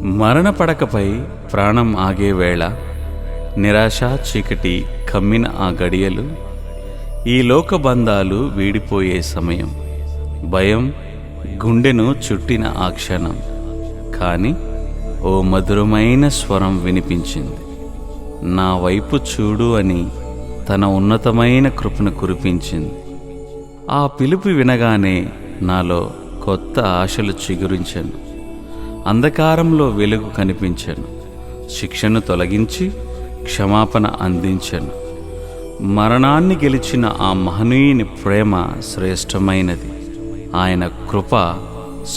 మరణ పడకపై ప్రాణం ఆగే వేళ, నిరాశ చీకటి కమ్మిన ఆ గడియలు, ఈ లోకబంధాలు వీడిపోయే సమయం, భయం గుండెను చుట్టిన ఆ క్షణం. కాని ఓ మధురమైన స్వరం వినిపించింది, నా వైపు చూడు అని తన ఉన్నతమైన కృపను కురిపించింది. ఆ పిలుపు వినగానే నాలో కొత్త ఆశలు చిగురించాను. అంధకారంలో వెలుగు కనిపించాను. శిక్షను తొలగించి క్షమాపణ అందించాను. మరణాన్ని గెలిచిన ఆ మహనీయుని ప్రేమ శ్రేష్టమైనది. ఆయన కృప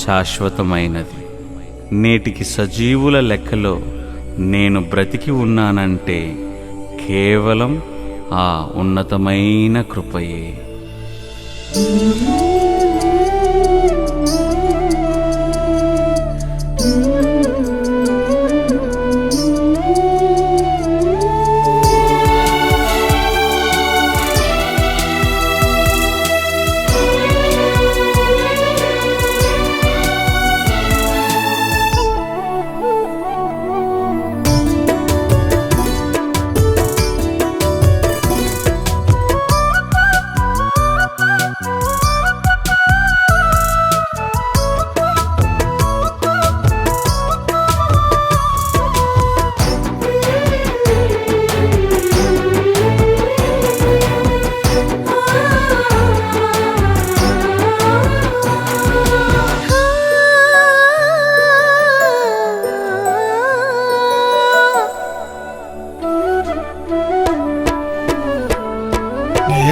శాశ్వతమైనది. నేటికి సజీవుల లెక్కలో నేను బ్రతికి ఉన్నానంటే కేవలం ఆ ఉన్నతమైన కృపయే.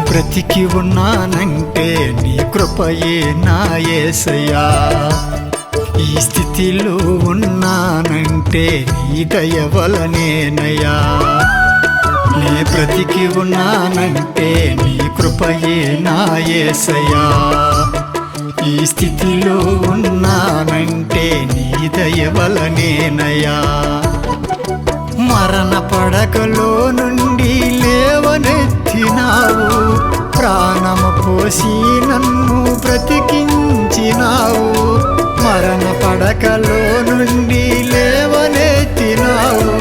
బ్రతికి ఉన్నానంటే నీ కృపయే నా యేసయ్యా. ఈ స్థితిలో ఉన్నానంటే నీ దయ వలనేనయ్యా. నే బ్రతికి ఉన్నానంటే నీ కృపయే నా యేసయ్యా. ఈ స్థితిలో ఉన్నానంటే నీ దయ వలనేనయ్యా. మరణ పడకలో నుండి లేవనెత్తినావు, ప్రాణము పోసి నన్ను బ్రతికించినావు. మరణ పడకలో నుండి లేవనెత్తినావు,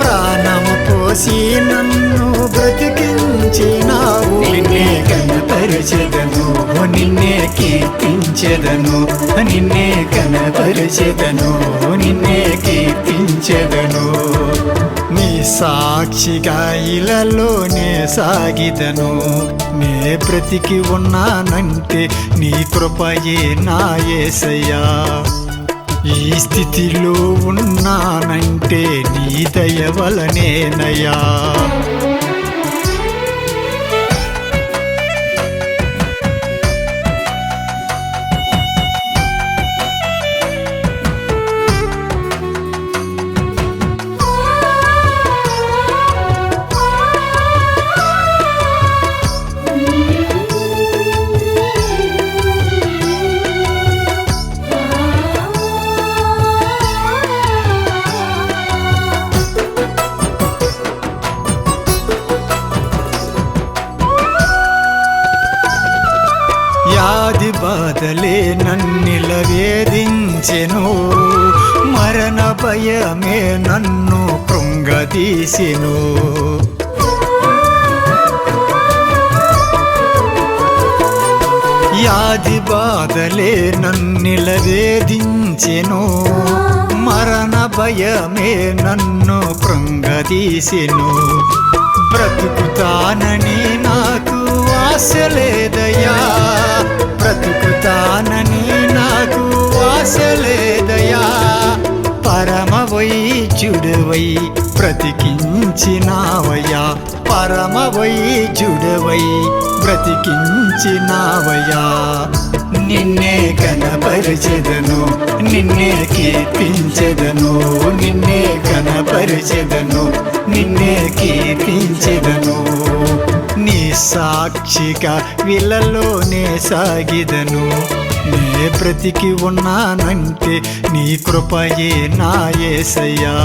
ప్రాణము పోసి నన్ను బ్రతికించినావు. నిన్నే కనపరిచెదను, నిన్నే కీర్తించెదను, నిన్నే కనపరిచెదను, నిన్నే కీర్తించెదను. నీ సాక్షిగా ఇలలోనే సాగిదను. నే బ్రతికి ఉన్నానంటే నీ కృపయే నా యేసయ్యా. ఈ స్థితిలో ఉన్నానంటే నీ దయ వలనేనయ్యా. వ్యాధి బాధలే నన్నిల వేధించెను, మరణ భయమే నన్ను కృంగదీసెను. వ్యాధి బాధలే నన్నిల వేధించెను, మరణ భయమే నన్ను కృంగదీసెను. బ్రతుకుతానని నాకు ఆశ లేదయ్యా, బ్రతుకుతానని నాకు ఆశ లేదయ్యా. పరమ వైద్యుడవై బ్రతికించినావయ్యా, పరమ వైద్యుడవై బ్రతికించినావయ్యా. నిన్నే కనపరిచెదను, నిన్నే కీర్తించెదను, నిన్నే కనపరిచెదను, నిన్నే కీర్తించెదను. నీ సాక్షిగా విలలోనే సాగిదను. నే బ్రతికి ఉన్నానంటే నీ కృపయే నా యేసయ్యా.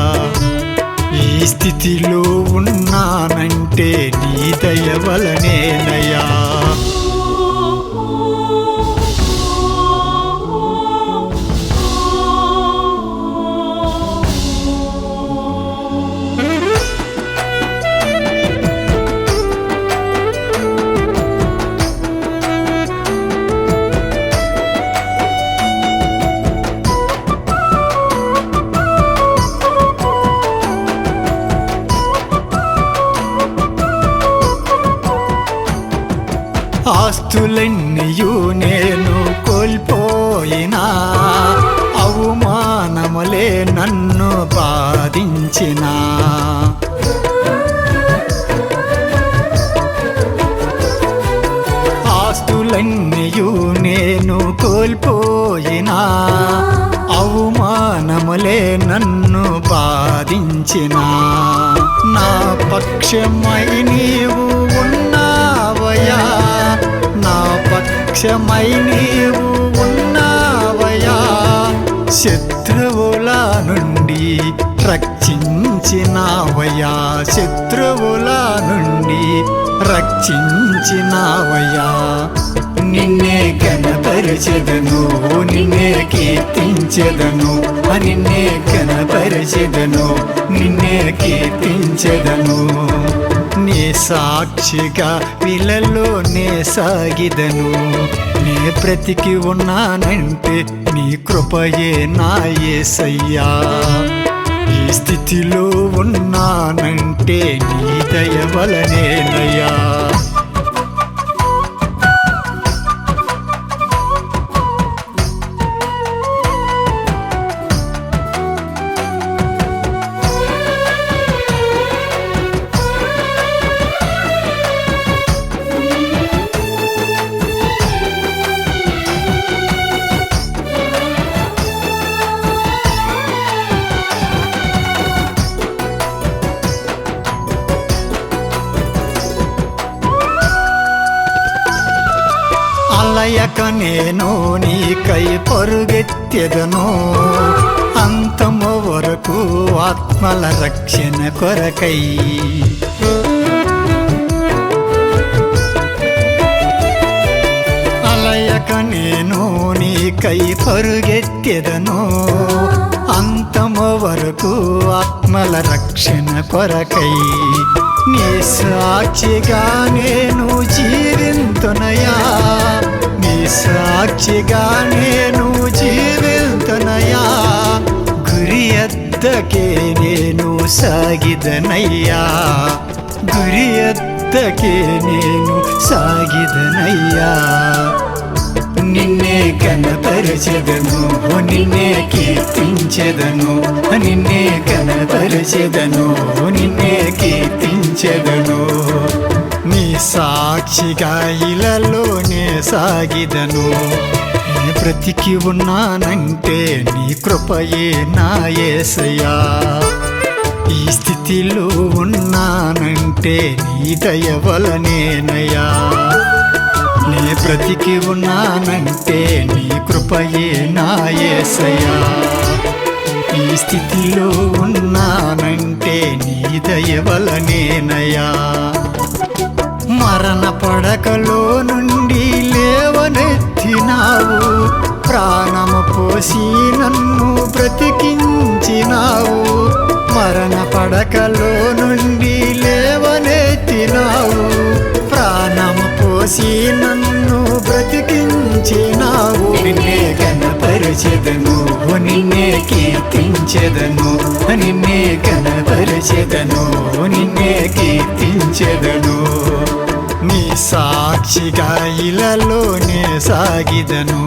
ఈ స్థితిలో ఉన్నానంటే నీ దయ వలనేనయ్యా. ఆస్తులన్నీయు నేను కోల్పోయినా అవమానములే నన్ను బాధించినా ఆస్తులన్నీయు నేను కోల్పోయినా అవమానములే నన్ను బాధించినా నా పక్షమై నీవు ఉన్నావయ్యా నా పక్షమై నీవు ఉన్నావయ్యా శత్రువుల నుండి రక్షించినావయ్యా శత్రువుల నుండి రక్షించినావయ్యా నిన్నే కనపరచెదను నిన్నే కీర్తించెదను నిన్నే కనపరచెదను నిన్నే కీర్తించెదను నీ సాక్షిగా విలలో నే సాగిదను నే బ్రతికి ఉన్నానంటే నీ కృపయే నా యేసయ్యా ఈ స్థితిలో ఉన్నానంటే నీ దయ వలనేనయ్యా అలయక నేను నీకై పరుగెత్తెదను అంతము వరకు ఆత్మల రక్షణ కొరకై అలయక నేను నీకై పరుగెత్తెదను అంతము వరకు ఆత్మల రక్షణ కొరకై నీ సాక్షిగా నేను జీవింతునయా నీ సాక్షిగా నేను జీవింతునయా గురి ఎద్దకే నేను సాగిదనయ్యా గురి ఎద్దకే నేను సాగిదనయ్యా నిన్నే కనపరచెదను నిన్నే కీర్తించెదను నిన్నే కనపరచెదను నిన్నే కీర్తించెదను నీ సాక్షిగా ఇలలోనే సాగిదను నే బ్రతికి ఉన్నానంటే నీ కృపయే నా యేసయ్యా ఈ స్థితిలో ఉన్నానంటే నీ దయ వలనేనయ్యా నే బ్రతికి ఉన్నానంటే నీ కృపయే నా యేసయ్యా ఈ స్థితిలో ఉన్నానంటే నీ దయ వలనేనయ్యా మరణ పడకలో నుండి లేవనెత్తినావు ప్రాణము పోసి నన్ను బ్రతికించినావు మరణ పడకలో నుండి లేవనెత్తినావు ప్రాణము పోసి నన్ను బ్రతికించినావు నిన్నే కనపరచెదను నిన్నే కీర్తించెదను నిన్నే కనపరచెదను నిన్నే కీర్తించెదను నీ సాక్షిగా ఇలలోనే సాగిదను